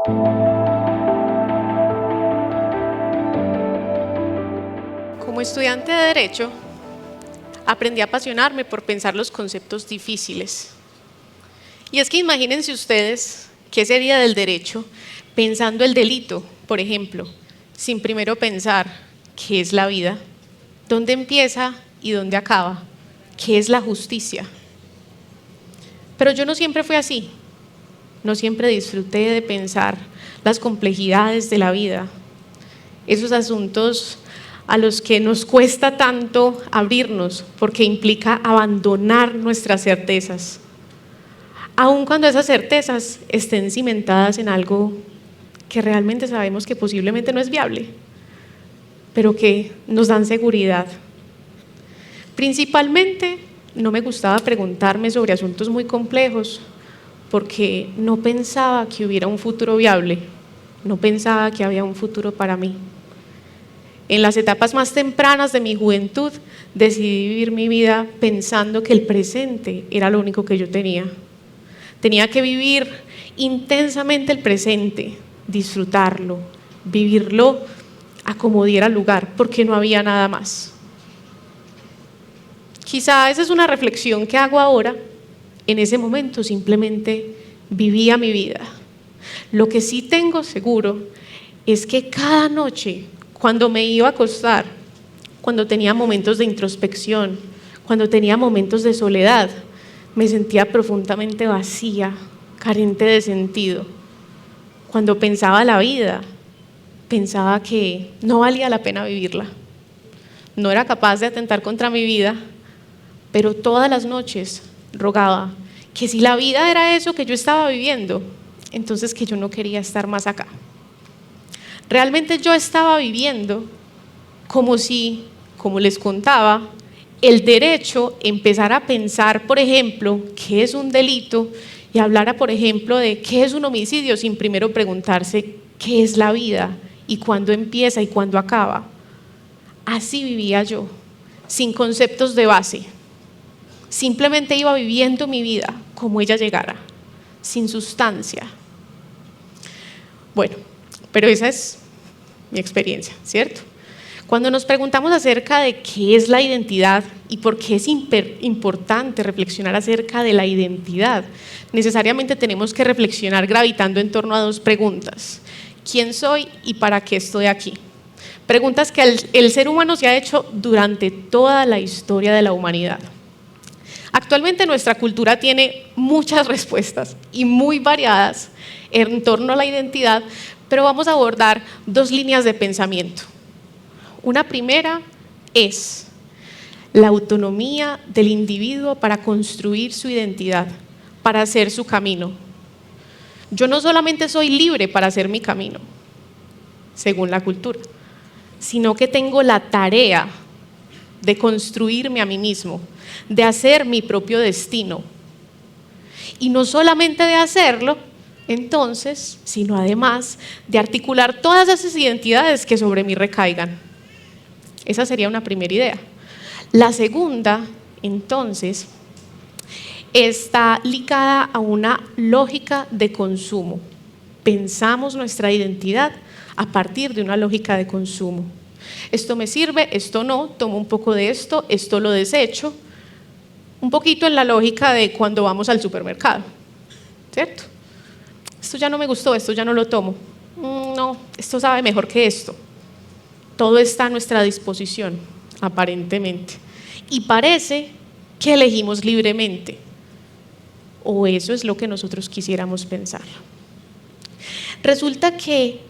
Como estudiante de Derecho, aprendí a apasionarme por pensar los conceptos difíciles. Y es que imagínense ustedes qué sería del derecho pensando el delito, por ejemplo, sin primero pensar qué es la vida, dónde empieza y dónde acaba, qué es la justicia. Pero yo no siempre fui así, no siempre disfruté de pensar las complejidades de la vida, esos asuntos a los que nos cuesta tanto abrirnos porque implica abandonar nuestras certezas, aun cuando esas certezas estén cimentadas en algo que realmente sabemos que posiblemente no es viable, pero que nos dan seguridad. Principalmente no me gustaba preguntarme sobre asuntos muy complejos porque no pensaba que hubiera un futuro viable, no pensaba que había un futuro para mí. En las etapas más tempranas de mi juventud decidí vivir mi vida pensando que el presente era lo único que yo tenía. Tenía que vivir intensamente el presente, disfrutarlo, vivirlo a como diera lugar, porque no había nada más. Quizá esa es una reflexión que hago ahora. En ese momento simplemente vivía mi vida. Lo que sí tengo seguro es que cada noche, cuando me iba a acostar, cuando tenía momentos de introspección, cuando tenía momentos de soledad, me sentía profundamente vacía, carente de sentido. Cuando pensaba la vida, pensaba que no valía la pena vivirla. No era capaz de atentar contra mi vida, pero todas las noches rogaba que si la vida era eso que yo estaba viviendo, entonces que yo no quería estar más acá. Realmente yo estaba viviendo como si, como les contaba, el derecho empezara a pensar, por ejemplo, qué es un delito y hablara, por ejemplo, de qué es un homicidio sin primero preguntarse qué es la vida y cuándo empieza y cuándo acaba. Así vivía yo, sin conceptos de base. Simplemente iba viviendo mi vida como ella llegara, sin sustancia. Bueno, pero esa es mi experiencia, ¿cierto? Cuando nos preguntamos acerca de qué es la identidad y por qué es importante reflexionar acerca de la identidad, necesariamente tenemos que reflexionar gravitando en torno a dos preguntas: ¿quién soy y para qué estoy aquí? Preguntas que el ser humano se ha hecho durante toda la historia de la humanidad. Actualmente nuestra cultura tiene muchas respuestas y muy variadas en torno a la identidad, pero vamos a abordar dos líneas de pensamiento. Una primera es la autonomía del individuo para construir su identidad, para hacer su camino. Yo no solamente soy libre para hacer mi camino, según la cultura, sino que tengo la tarea de construirme a mí mismo, de hacer mi propio destino. Y no solamente de hacerlo, entonces, sino además de articular todas esas identidades que sobre mí recaigan. Esa sería una primera idea. La segunda, entonces, está ligada a una lógica de consumo. Pensamos nuestra identidad a partir de una lógica de consumo. Esto me sirve, esto no, tomo un poco de esto, esto lo desecho. Un poquito en la lógica de cuando vamos al supermercado, ¿cierto? Esto ya no me gustó, esto ya no lo tomo. No, esto sabe mejor que esto. Todo está a nuestra disposición, aparentemente. Y parece que elegimos libremente. O eso es lo que nosotros quisiéramos pensar. Resulta que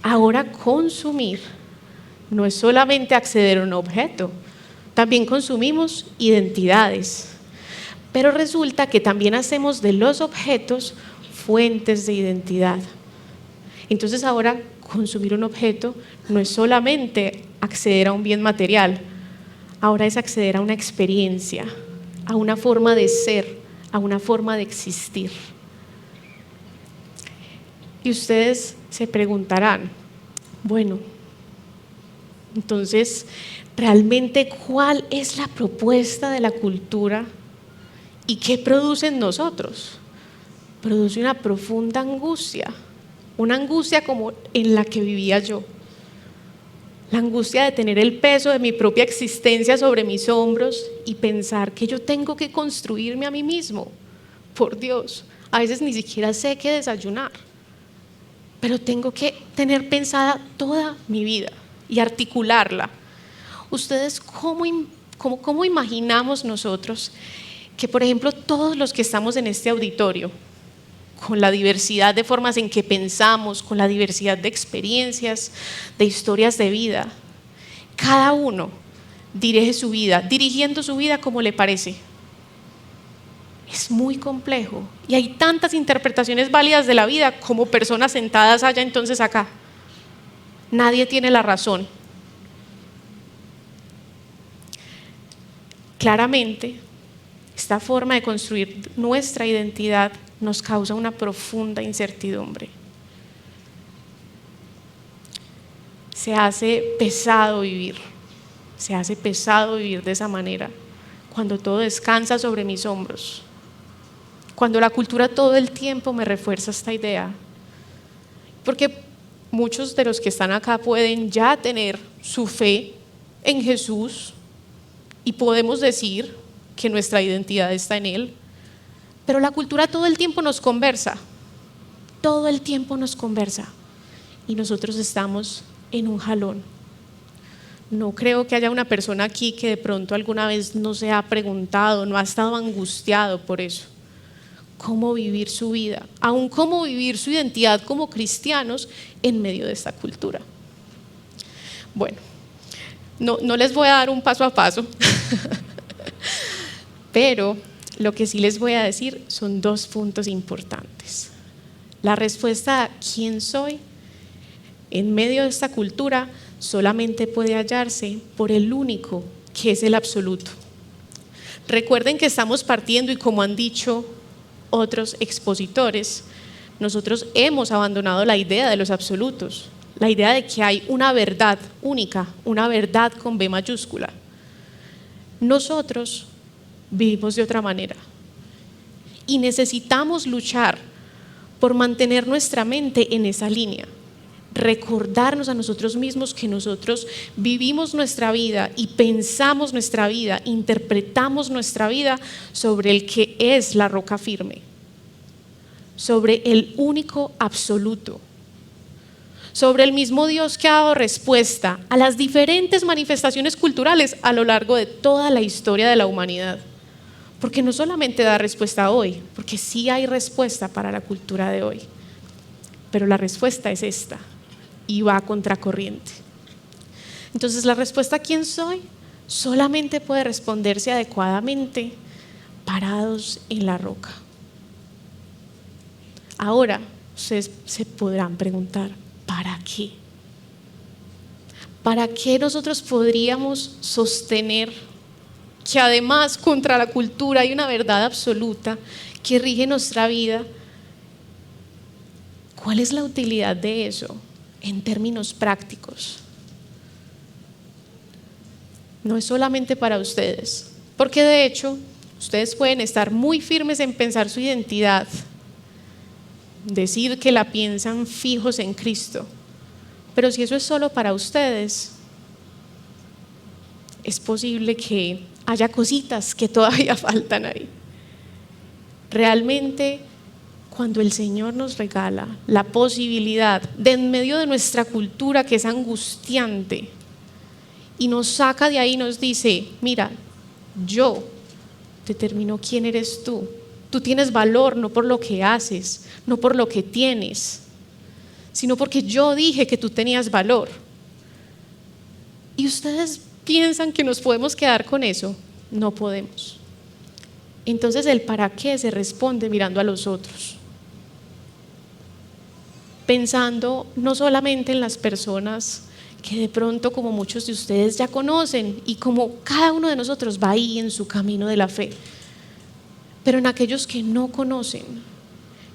ahora consumir no es solamente acceder a un objeto, también consumimos identidades. Pero resulta que también hacemos de los objetos fuentes de identidad. Entonces ahora consumir un objeto no es solamente acceder a un bien material, ahora es acceder a una experiencia, a una forma de ser, a una forma de existir. Y ustedes se preguntarán, bueno, entonces, ¿realmente cuál es la propuesta de la cultura y qué produce en nosotros? Produce una profunda angustia, una angustia como en la que vivía yo. La angustia de tener el peso de mi propia existencia sobre mis hombros y pensar que yo tengo que construirme a mí mismo. Por Dios, a veces ni siquiera sé qué desayunar, pero tengo que tener pensada toda mi vida y articularla. ¿Ustedes cómo imaginamos nosotros que, por ejemplo, todos los que estamos en este auditorio, con la diversidad de formas en que pensamos, con la diversidad de experiencias, de historias de vida, cada uno dirige su vida, dirigiendo su vida como le parece? Es muy complejo y hay tantas interpretaciones válidas de la vida como personas sentadas allá entonces acá. Nadie tiene la razón. Claramente, esta forma de construir nuestra identidad nos causa una profunda incertidumbre. Se hace pesado vivir de esa manera, cuando todo descansa sobre mis hombros, cuando la cultura todo el tiempo me refuerza esta idea, porque muchos de los que están acá pueden ya tener su fe en Jesús y podemos decir que nuestra identidad está en Él, pero la cultura todo el tiempo nos conversa y nosotros estamos en un jalón. No creo que haya una persona aquí que de pronto alguna vez no se ha preguntado, no ha estado angustiado por eso. ¿Cómo vivir su vida? Aún cómo vivir su identidad como cristianos en medio de esta cultura. Bueno, no les voy a dar un paso a paso, pero lo que sí les voy a decir son 2 puntos importantes. La respuesta a ¿quién soy? En medio de esta cultura solamente puede hallarse por el único que es el absoluto. Recuerden que estamos partiendo, y como han dicho otros expositores, nosotros hemos abandonado la idea de los absolutos, la idea de que hay una verdad única, una verdad con B mayúscula. Nosotros vivimos de otra manera y necesitamos luchar por mantener nuestra mente en esa línea, recordarnos a nosotros mismos que nosotros vivimos nuestra vida y pensamos nuestra vida, interpretamos nuestra vida sobre el que es la roca firme, sobre el único absoluto, sobre el mismo Dios que ha dado respuesta a las diferentes manifestaciones culturales a lo largo de toda la historia de la humanidad. Porque no solamente da respuesta hoy, porque sí hay respuesta para la cultura de hoy, pero la respuesta es esta y va a contracorriente. Entonces la respuesta a ¿quién soy? Solamente puede responderse adecuadamente parados en la roca. Ahora ustedes se podrán preguntar, ¿para qué? ¿Para qué nosotros podríamos sostener que además contra la cultura hay una verdad absoluta que rige nuestra vida? ¿Cuál es la utilidad de eso en términos prácticos? No es solamente para ustedes, porque de hecho ustedes pueden estar muy firmes en pensar su identidad, decir que la piensan fijos en Cristo, pero si eso es solo para ustedes, es posible que haya cositas que todavía faltan ahí. Realmente, cuando el Señor nos regala la posibilidad de, en medio de nuestra cultura que es angustiante, y nos saca de ahí y nos dice, mira, yo determino quién eres tú. Tú tienes valor no por lo que haces, no por lo que tienes, sino porque yo dije que tú tenías valor. Y ustedes piensan que nos podemos quedar con eso. No podemos. Entonces el para qué se responde mirando a los otros, pensando no solamente en las personas que de pronto, como muchos de ustedes ya conocen, y como cada uno de nosotros va ahí en su camino de la fe, pero en aquellos que no conocen,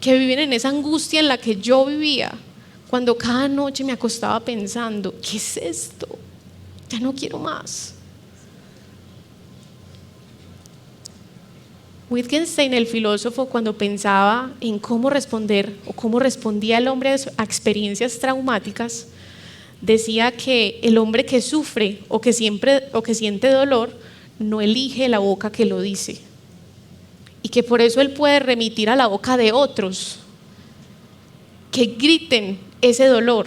que viven en esa angustia en la que yo vivía, cuando cada noche me acostaba pensando, ¿qué es esto? Ya no quiero más. Wittgenstein, el filósofo, cuando pensaba en cómo responder o cómo respondía el hombre a experiencias traumáticas, decía que el hombre que sufre o que siente dolor no elige la boca que lo dice, y que por eso él puede remitir a la boca de otros que griten ese dolor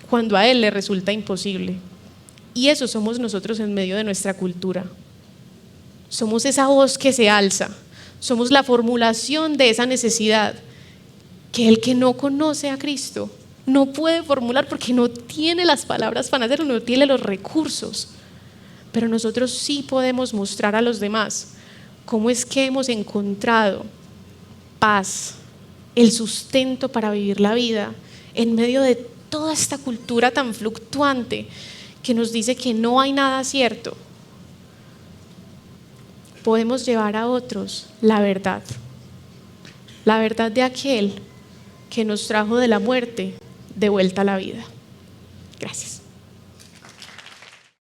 cuando a él le resulta imposible. Y eso somos nosotros en medio de nuestra cultura. Somos esa voz que se alza, somos la formulación de esa necesidad que el que no conoce a Cristo no puede formular porque no tiene las palabras para hacerlo, no tiene los recursos. Pero nosotros sí podemos mostrar a los demás cómo es que hemos encontrado paz, el sustento para vivir la vida en medio de toda esta cultura tan fluctuante que nos dice que no hay nada cierto. Podemos llevar a otros la verdad de aquel que nos trajo de la muerte de vuelta a la vida. Gracias.